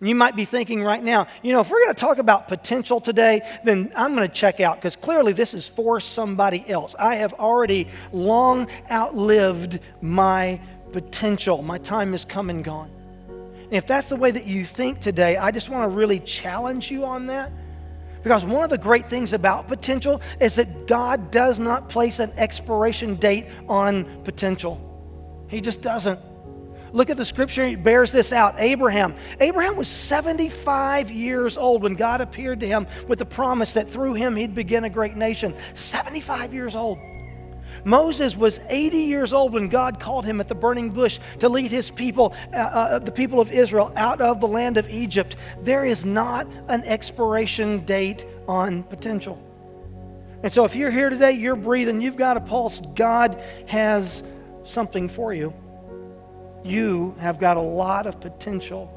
You might be thinking right now, if we're going to talk about potential today, then I'm going to check out because clearly this is for somebody else. I have already long outlived my potential. My time has come and gone. And if that's the way that you think today, I just want to really challenge you on that. Because one of the great things about potential is that God does not place an expiration date on potential. He just doesn't. Look at the scripture, it bears this out. Abraham was 75 years old when God appeared to him with the promise that through him he'd begin a great nation. 75 years old. Moses was 80 years old when God called him at the burning bush to lead his people, the people of Israel, out of the land of Egypt. There is not an expiration date on potential. And so if you're here today, you're breathing, you've got a pulse, God has something for you. You have got a lot of potential.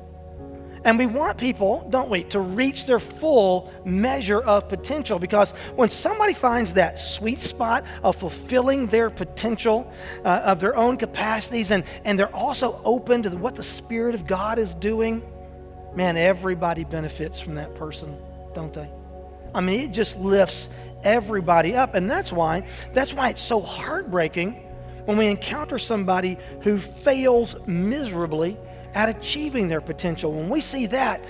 And we want people, don't we, to reach their full measure of potential, because when somebody finds that sweet spot of fulfilling their potential, of their own capacities, and they're also open to what the Spirit of God is doing, man, everybody benefits from that person, don't they? I mean, it just lifts everybody up. And that's why it's so heartbreaking when we encounter somebody who fails miserably at achieving their potential. When we see that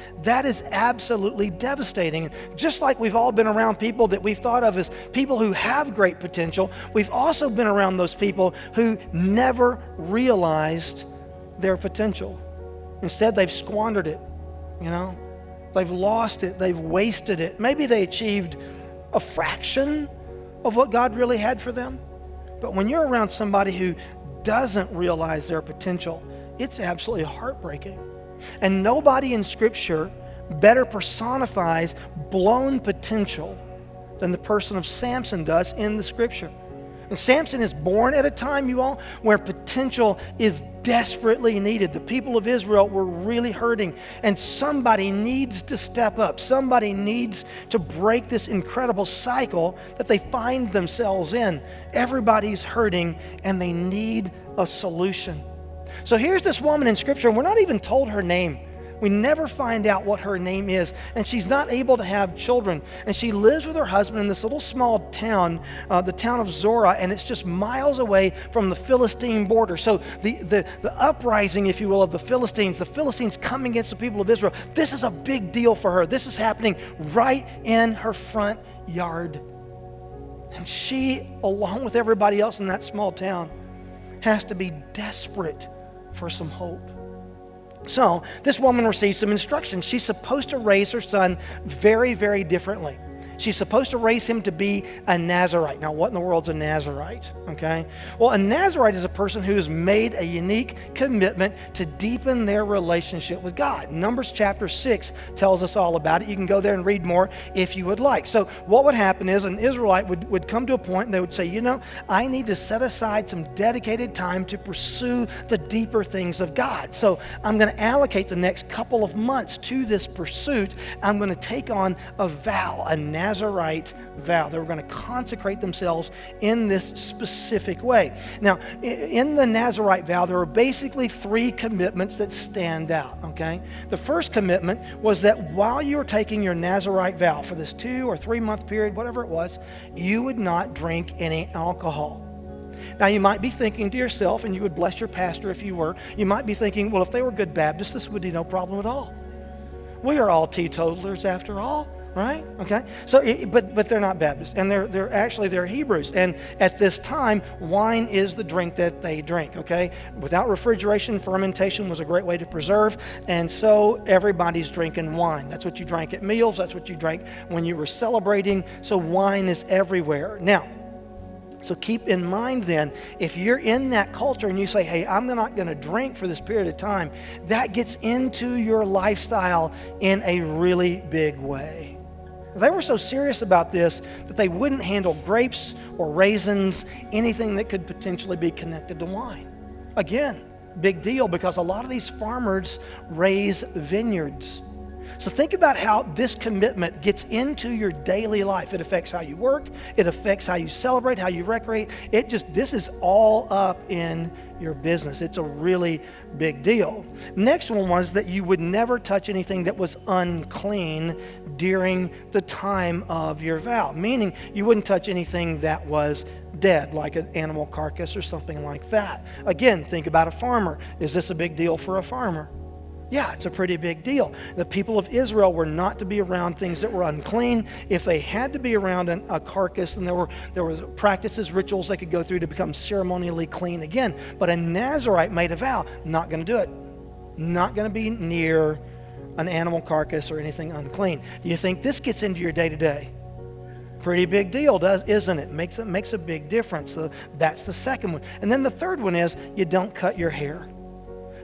is absolutely devastating. Just like we've all been around people that we've thought of as people who have great potential, we've also been around those people who never realized their potential. Instead, they've squandered it, They've lost it, they've wasted it. Maybe they achieved a fraction of what God really had for them. But when you're around somebody who doesn't realize their potential, it's absolutely heartbreaking. And nobody in Scripture better personifies blown potential than the person of Samson does in the Scripture. And Samson is born at a time, you all, where potential is desperately needed. The people of Israel were really hurting, and somebody needs to step up. Somebody needs to break this incredible cycle that they find themselves in. Everybody's hurting, and they need a solution. So here's this woman in Scripture, and we're not even told her name. We never find out what her name is, and she's not able to have children. And she lives with her husband in this little small town, the town of Zorah, and it's just miles away from the Philistine border. So the uprising, if you will, of the Philistines coming against the people of Israel, this is a big deal for her. This is happening right in her front yard. And she, along with everybody else in that small town, has to be desperate for some hope. So this woman receives some instructions. She's supposed to raise her son very, very differently. She's supposed to raise him to be a Nazirite. Now, what in the world's a Nazirite? Okay. Well, a Nazirite is a person who has made a unique commitment to deepen their relationship with God. Numbers chapter 6 tells us all about it. You can go there and read more if you would like. So what would happen is an Israelite would come to a point and they would say, I need to set aside some dedicated time to pursue the deeper things of God. So I'm going to allocate the next couple of months to this pursuit. I'm going to take on a vow, a Nazirite vow. They were going to consecrate themselves in this specific way. Now, in the Nazirite vow, there are basically 3 commitments that stand out, okay? The first commitment was that while you were taking your Nazirite vow for this 2 or 3 month period, whatever it was, you would not drink any alcohol. Now, you might be thinking to yourself, and you would bless your pastor if you were, you might be thinking, well, if they were good Baptists, this would be no problem at all. We are all teetotalers after all. Right? Okay. So, but they're not Baptists, and they're Hebrews. And at this time, wine is the drink that they drink. Okay. Without refrigeration, fermentation was a great way to preserve, and so everybody's drinking wine. That's what you drank at meals. That's what you drank when you were celebrating. So wine is everywhere now. So keep in mind then, if you're in that culture and you say, hey, I'm not going to drink for this period of time, that gets into your lifestyle in a really big way. They were so serious about this that they wouldn't handle grapes or raisins, anything that could potentially be connected to wine. Again, big deal, because a lot of these farmers raise vineyards. So think about how this commitment gets into your daily life. It affects how you work. It affects how you celebrate, how you recreate. This is all up in your business. It's a really big deal. Next one was that you would never touch anything that was unclean during the time of your vow, meaning you wouldn't touch anything that was dead, like an animal carcass or something like that. Again, think about a farmer. Is this a big deal for a farmer? Yeah, it's a pretty big deal. The people of Israel were not to be around things that were unclean. If they had to be around a carcass, and there were practices, rituals they could go through to become ceremonially clean again. But a Nazirite made a vow, not going to do it. Not going to be near an animal carcass or anything unclean. Do you think this gets into your day-to-day? Pretty big deal, isn't it? Makes a big difference. So that's the second one. And then the third one is you don't cut your hair.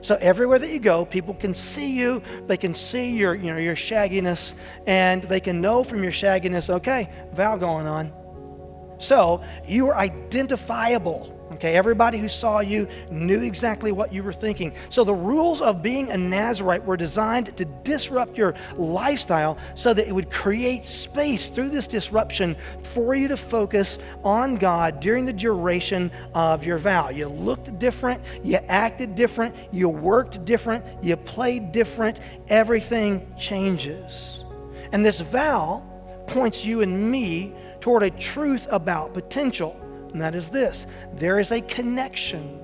So everywhere that you go, people can see you. They can see your shagginess, and they can know from your shagginess, okay, vow going on. So you are identifiable. Okay, everybody who saw you knew exactly what you were thinking. So the rules of being a Nazirite were designed to disrupt your lifestyle so that it would create space through this disruption for you to focus on God during the duration of your vow. You looked different, you acted different, you worked different, you played different. Everything changes. And this vow points you and me toward a truth about potential. And that is this: there is a connection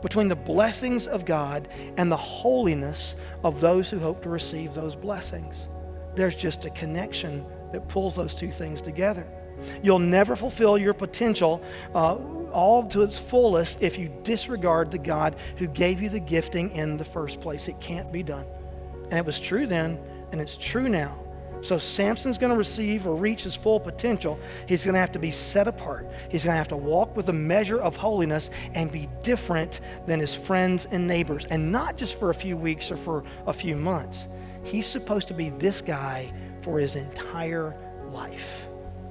between the blessings of God and the holiness of those who hope to receive those blessings. There's just a connection that pulls those two things together. You'll never fulfill your potential all to its fullest if you disregard the God who gave you the gifting in the first place. It can't be done. And it was true then, and it's true now. So Samson's going to receive or reach his full potential. He's going to have to be set apart. He's going to have to walk with a measure of holiness and be different than his friends and neighbors. And not just for a few weeks or for a few months. He's supposed to be this guy for his entire life.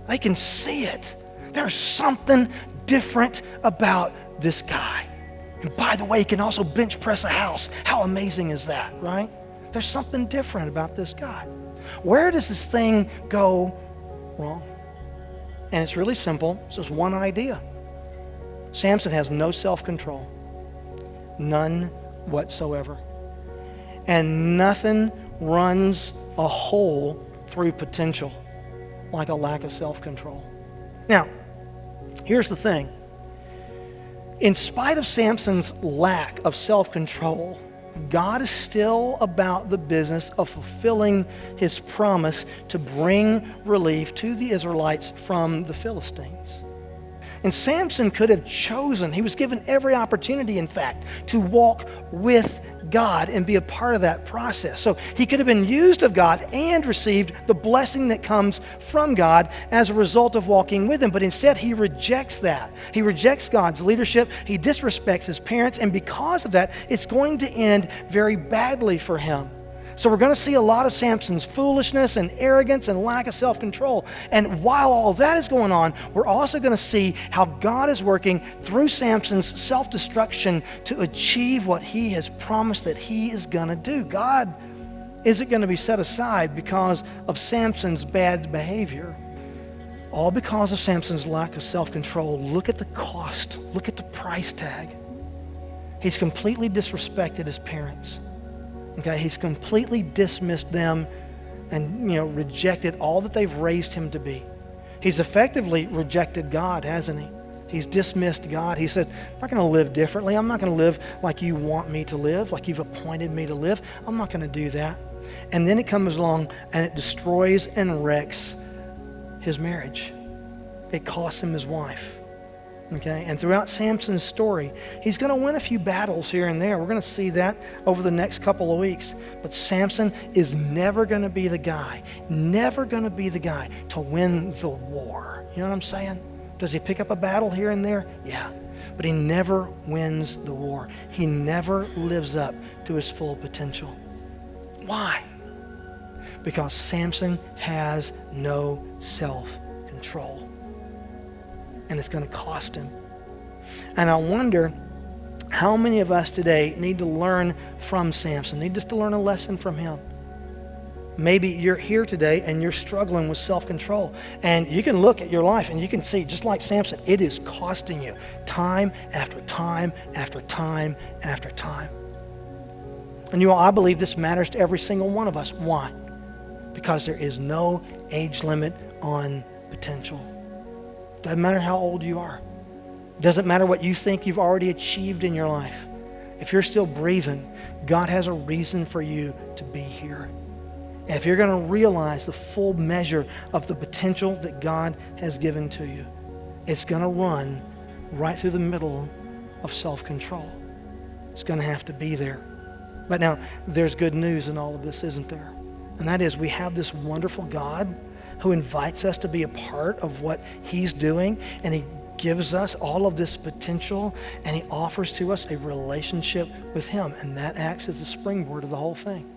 They can see it. There's something different about this guy. And by the way, he can also bench press a house. How amazing is that, right? There's something different about this guy. Where does this thing go wrong? And it's really simple. It's just one idea. Samson has no self-control. None whatsoever. And nothing runs a hole through potential like a lack of self-control. Now, here's the thing. In spite of Samson's lack of self-control, God is still about the business of fulfilling his promise to bring relief to the Israelites from the Philistines. And Samson could have chosen, he was given every opportunity, in fact, to walk with God and be a part of that process. So he could have been used of God and received the blessing that comes from God as a result of walking with him. But instead, he rejects that. He rejects God's leadership. He disrespects his parents. And because of that, it's going to end very badly for him. So we're going to see a lot of Samson's foolishness and arrogance and lack of self-control. And while all that is going on, we're also going to see how God is working through Samson's self-destruction to achieve what he has promised that he is going to do. God isn't going to be set aside because of Samson's bad behavior. All because of Samson's lack of self-control. Look at the cost. Look at the price tag. He's completely disrespected his parents. Okay, he's completely dismissed them and, rejected all that they've raised him to be. He's effectively rejected God, hasn't he? He's dismissed God. He said, I'm not going to live differently. I'm not going to live like you want me to live, like you've appointed me to live. I'm not going to do that. And then it comes along and it destroys and wrecks his marriage. It costs him his wife. Okay, and throughout Samson's story, he's going to win a few battles here and there. We're going to see that over the next couple of weeks. But Samson is never going to be the guy, to win the war. You know what I'm saying? Does he pick up a battle here and there? Yeah. But he never wins the war. He never lives up to his full potential. Why? Because Samson has no self-control. And it's going to cost him. And I wonder how many of us today need to learn from Samson, need just to learn a lesson from him. Maybe you're here today and you're struggling with self-control. And you can look at your life and you can see, just like Samson, it is costing you time after time after time after time. And you all, I believe this matters to every single one of us. Why? Because there is no age limit on potential. Doesn't matter how old you are. It doesn't matter what you think you've already achieved in your life. If you're still breathing, God has a reason for you to be here. And if you're going to realize the full measure of the potential that God has given to you, it's going to run right through the middle of self-control. It's going to have to be there. But now, there's good news in all of this, isn't there? And that is, we have this wonderful God who invites us to be a part of what he's doing, and he gives us all of this potential, and he offers to us a relationship with him, and that acts as the springboard of the whole thing.